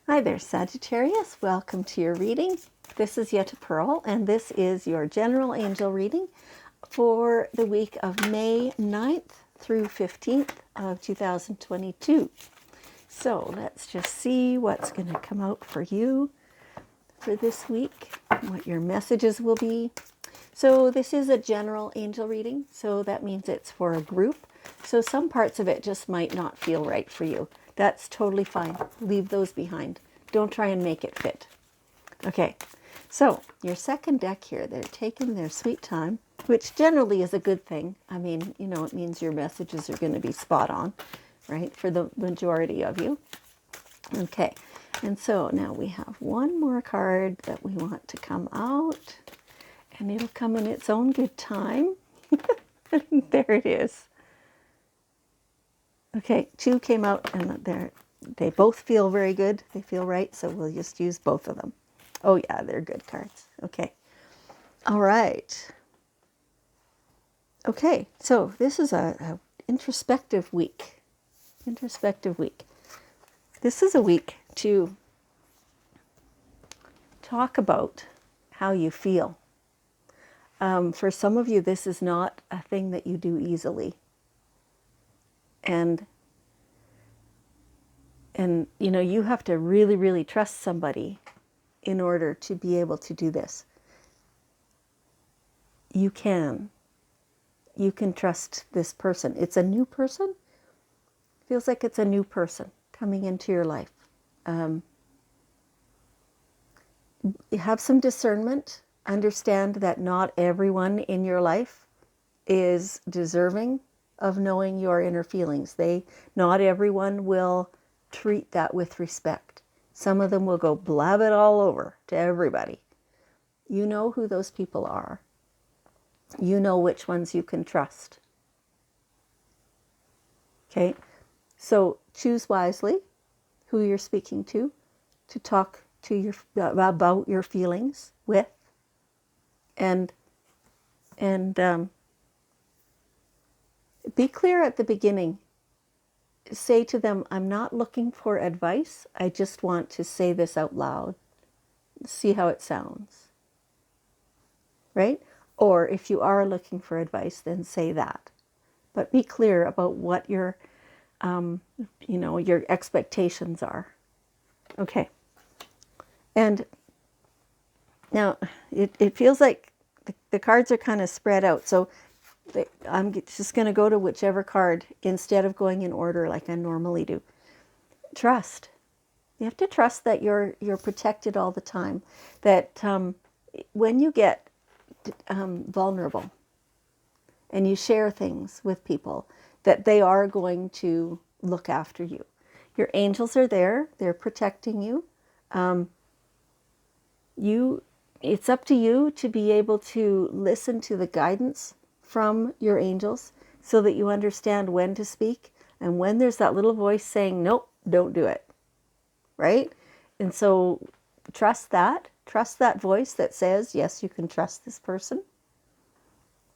Hi there, Sagittarius. Welcome to your reading. This is Yetta Pearl, and this is your general angel reading for the week of May 9th through 15th of 2022. So let's just see what's going to come out for you for this week, what your messages will be. So this is a general angel reading, so that means it's for a group. So some parts of it just might not feel right for you. That's totally fine. Leave those behind. Don't try and make it fit. Okay, so your second deck here, they're taking their sweet time, which generally is a good thing. I mean, you know, it means your messages are going to be spot on, right, for the majority of you. Okay, and so now we have one more card that we want to come out, and it'll come in its own good time. There it is. Okay, two came out, and they both feel very good. They feel right, so we'll just use both of them. Oh yeah, they're good cards. Okay. All right. Okay, so this is a introspective week. Introspective week. This is a week to talk about how you feel. For some of you, this is not a thing that you do easily. And you know, you have to really, really trust somebody in order to be able to do this. You can trust this person. It's a new person. Feels like it's a new person coming into your life. You have some discernment. Understand that not everyone in your life is deserving of knowing your inner feelings. Not everyone will treat that with respect. Some of them will go blab it all over to everybody. You know who those people are. You know which ones you can trust. Okay? So choose wisely who you're speaking to talk to about your feelings with, and be clear at the beginning. Say to them, I'm not looking for advice. I just want to say this out loud. See how it sounds. Right? Or if you are looking for advice, then say that. But be clear about what your, your expectations are. Okay. And now it feels like the cards are kind of spread out. So I'm just going to go to whichever card instead of going in order like I normally do. Trust. You have to trust that you're protected all the time. That when you get vulnerable and you share things with people, that they are going to look after you. Your angels are there. They're protecting you. It's up to you to be able to listen to the guidance from your angels so that you understand when to speak and when there's that little voice saying, nope, don't do it. Right? And so trust that voice that says, yes, you can trust this person.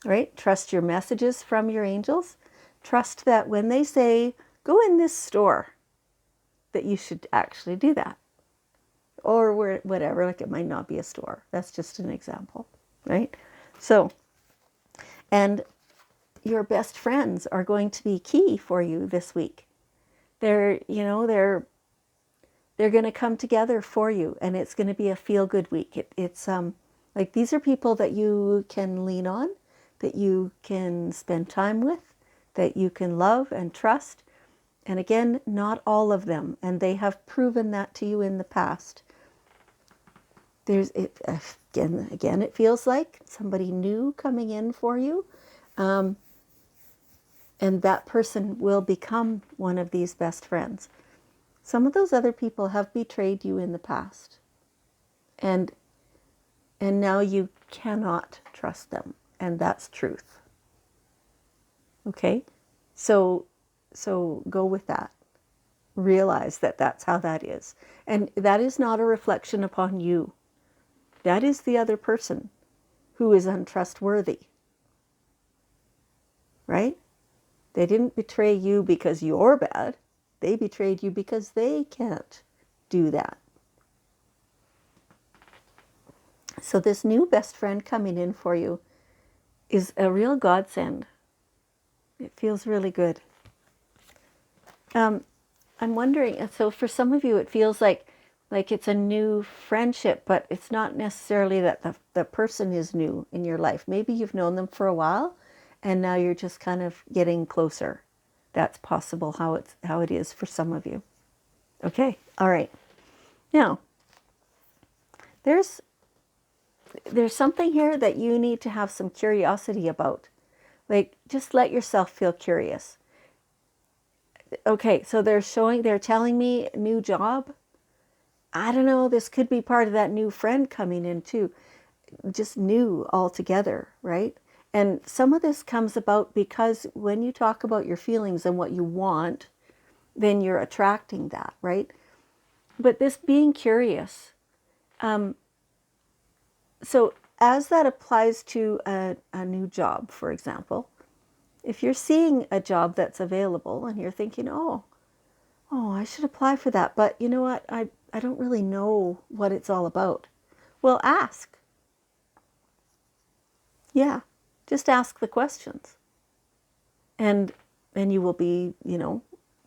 Right? Trust your messages from your angels. Trust that when they say, go in this store, that you should actually do that. Or whatever, like it might not be a store. That's just an example, right? So, and your best friends are going to be key for you this week. They're going to come together for you, and it's going to be a feel-good week. It's like these are people that you can lean on, that you can spend time with, that you can love and trust. And again, not all of them, and they have proven that to you in the past. Again, it feels like somebody new coming in for you, and that person will become one of these best friends. Some of those other people have betrayed you in the past, and now you cannot trust them, and that's truth. Okay, so go with that. Realize that that's how that is, and that is not a reflection upon you. That is the other person who is untrustworthy, right? They didn't betray you because you're bad. They betrayed you because they can't do that. So this new best friend coming in for you is a real godsend. It feels really good. I'm wondering, so for some of you it feels like it's a new friendship, but it's not necessarily that the person is new in your life. Maybe you've known them for a while and now you're just kind of getting closer. That's possible how it is for some of you. Okay, all right. Now, there's something here that you need to have some curiosity about. Like, just let yourself feel curious. Okay, so they're telling me new job. I don't know, this could be part of that new friend coming in too. Just new altogether, right? And some of this comes about because when you talk about your feelings and what you want, then you're attracting that, right? But this being curious, so as that applies to a new job, for example, if you're seeing a job that's available and you're thinking, oh, I should apply for that, but you know what, I don't really know what it's all about. Well, ask. Yeah, just ask the questions. And you will be,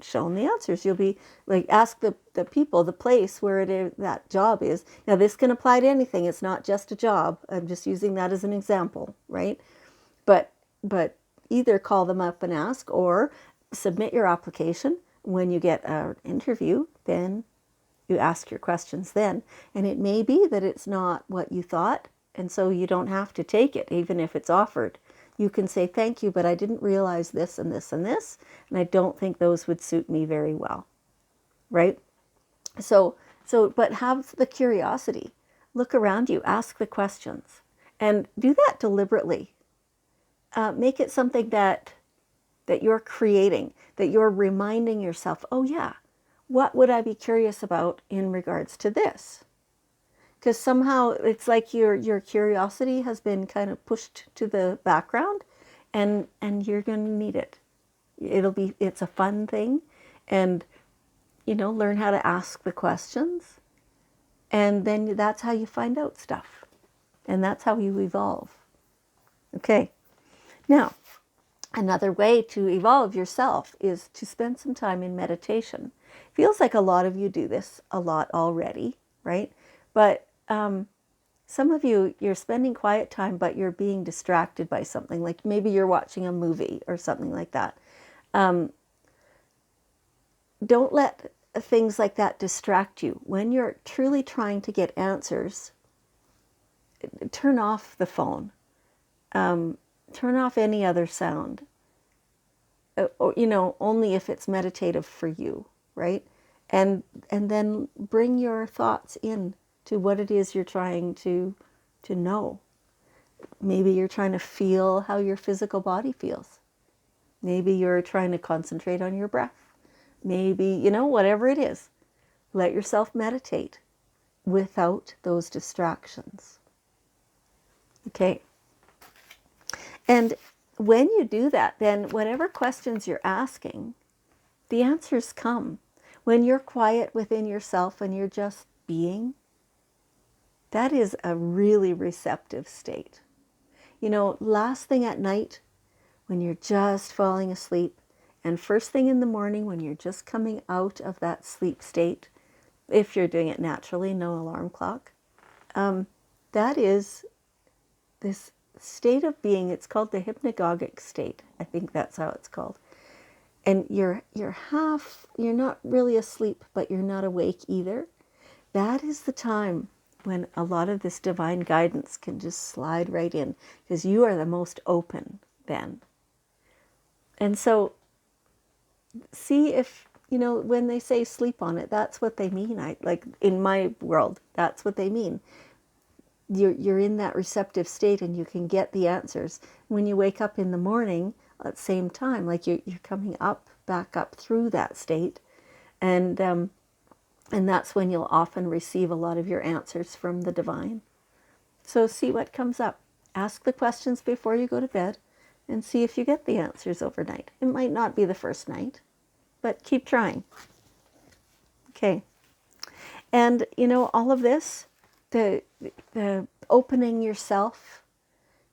shown the answers. You'll be like, ask the people, the place where it is, that job is. Now, this can apply to anything. It's not just a job. I'm just using that as an example, right? But either call them up and ask, or submit your application. When you get an interview, then you ask your questions then. And it may be that it's not what you thought, and so you don't have to take it, even if it's offered. You can say, thank you, but I didn't realize this and this and this, and I don't think those would suit me very well, right? So, but have the curiosity. Look around you, ask the questions, and do that deliberately. Make it something that you're creating, that you're reminding yourself, oh yeah, what would I be curious about in regards to this? Because somehow it's like your curiosity has been kind of pushed to the background, and you're going to need it. It's a fun thing, and learn how to ask the questions, and then that's how you find out stuff, and that's how you evolve. Okay, now another way to evolve yourself is to spend some time in meditation. Feels like a lot of you do this a lot already, right? But some of you, you're spending quiet time, but you're being distracted by something. Like maybe you're watching a movie or something like that. Don't let things like that distract you. When you're truly trying to get answers, turn off the phone. Turn off any other sound. Only if it's meditative for you, right? And then bring your thoughts in to what it is you're trying to know. Maybe you're trying to feel how your physical body feels. Maybe you're trying to concentrate on your breath. Maybe, whatever it is, let yourself meditate without those distractions. Okay. And when you do that, then whatever questions you're asking, the answers come. When you're quiet within yourself and you're just being, that is a really receptive state. Last thing at night, when you're just falling asleep, and first thing in the morning when you're just coming out of that sleep state, if you're doing it naturally, no alarm clock, that is this state of being. It's called the hypnagogic state. I think that's how it's called. And you're not really asleep, but you're not awake either. That is the time when a lot of this divine guidance can just slide right in, because you are the most open then. And so see if, when they say sleep on it, that's what they mean. Like in my world, that's what they mean. You're in that receptive state and you can get the answers. When you wake up in the morning at the same time, like you're coming back up through that state. And that's when you'll often receive a lot of your answers from the divine. So see what comes up. Ask the questions before you go to bed and see if you get the answers overnight. It might not be the first night, but keep trying. Okay. And, all of this, the opening yourself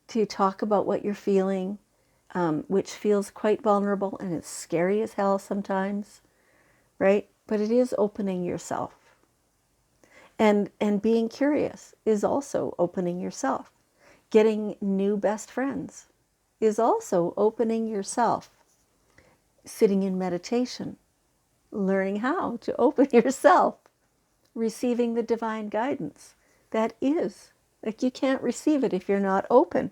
to talk about what you're feeling, which feels quite vulnerable and it's scary as hell sometimes, right? But it is opening yourself. And being curious is also opening yourself. Getting new best friends is also opening yourself. Sitting in meditation, learning how to open yourself, receiving the divine guidance. That is, like, you can't receive it if you're not open.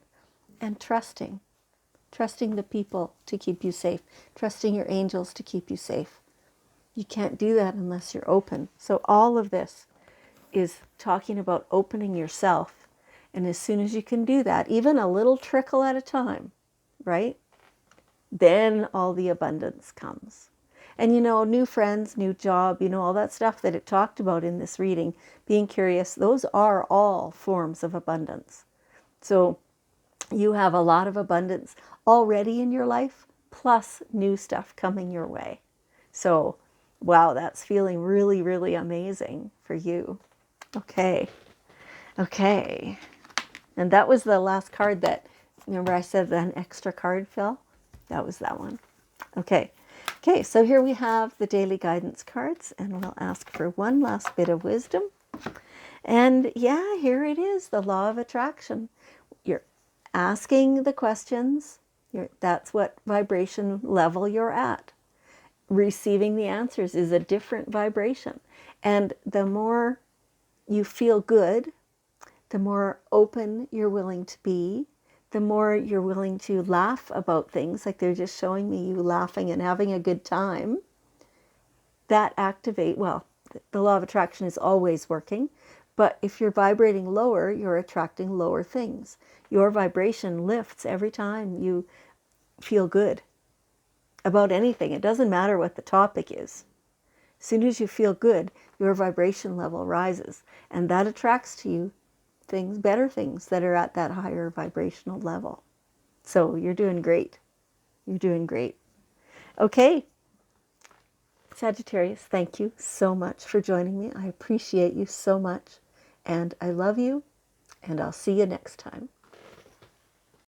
And trusting the people to keep you safe, trusting your angels to keep you safe. You can't do that unless you're open. So all of this is talking about opening yourself. And as soon as you can do that, even a little trickle at a time, right? Then all the abundance comes. And new friends, new job, all that stuff that it talked about in this reading, being curious, those are all forms of abundance. So you have a lot of abundance already in your life, plus new stuff coming your way. So, wow, that's feeling really, really amazing for you. Okay. And that was the last card that, remember I said that an extra card fell? That was that one. Okay, so here we have the daily guidance cards, and we'll ask for one last bit of wisdom. And yeah, here it is, the law of attraction. You're asking the questions. That's what vibration level you're at. Receiving the answers is a different vibration. And the more you feel good, the more open you're willing to be, the more you're willing to laugh about things, like they're just showing me you laughing and having a good time. That the law of attraction is always working, but if you're vibrating lower, you're attracting lower things. Your vibration lifts every time you feel good about anything. It doesn't matter what the topic is. As soon as you feel good, your vibration level rises, and that attracts to you better things that are at that higher vibrational level. So you're doing great. You're doing great. Okay. Sagittarius, thank you so much for joining me. I appreciate you so much, and I love you, and I'll see you next time.